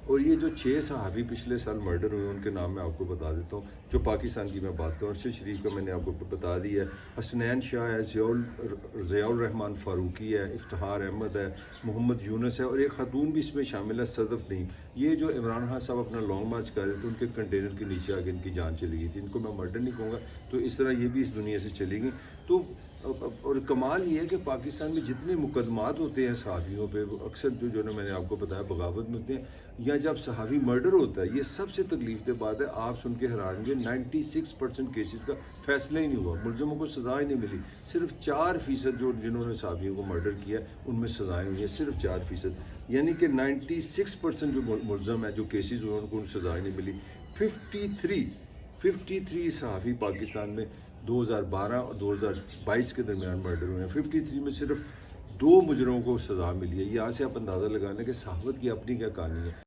اور یہ جو 6 صحافی پچھلے سال مرڈر ہوئے ان کے نام میں آپ کو بتا دیتا ہوں، جو پاکستان کی میں بات کروں۔ ارشد شریف کا میں نے آپ کو بتا دی ہے، حسنین شاہ ہے، ضیاء الرحمان فاروقی ہے، افتخار احمد ہے، محمد یونس ہے، اور ایک خاتون بھی اس میں شامل ہے، صدف نعیم۔ یہ جو عمران خان صاحب اپنا لانگ مارچ کر رہے تھے، ان کے کنٹینر کے نیچے آگے ان کی جان چلی گئی تھی۔ ان کو میں مرڈر نہیں کہوں گا، تو اس طرح یہ بھی اس دنیا سے چلی گئی۔ تو اور کمال یہ ہے کہ پاکستان میں جتنے مقدمات ہوتے ہیں صحافیوں پہ، اکثر جو میں نے آپ کو بتایا بغاوت میں ہوتے ہیں، یا جب صحافی مرڈر ہوتا ہے، یہ سب سے تکلیف دہ بات ہے۔ آپ سن کے حیران گے، 96% کیسز کا فیصلہ ہی نہیں ہوا، ملزموں کو سزا ہی نہیں ملی۔ صرف 4% جنہوں نے صحافیوں کو مرڈر کیا ان میں سزائیں ہوئی ہیں، صرف 4%، یعنی کہ 96% جو ملزم ہیں، جو کیسز ہوئے، ان کو سزا ہی نہیں ملی۔ 53 صحافی پاکستان میں 2012 اور 2022 کے درمیان مرڈر ہوئے ہیں۔ 53 میں صرف 2 مجرموں کو سزا ملی ہے۔ یہاں سے آپ اندازہ لگانا کہ صحافت کی اپنی کیا کہانی ہے۔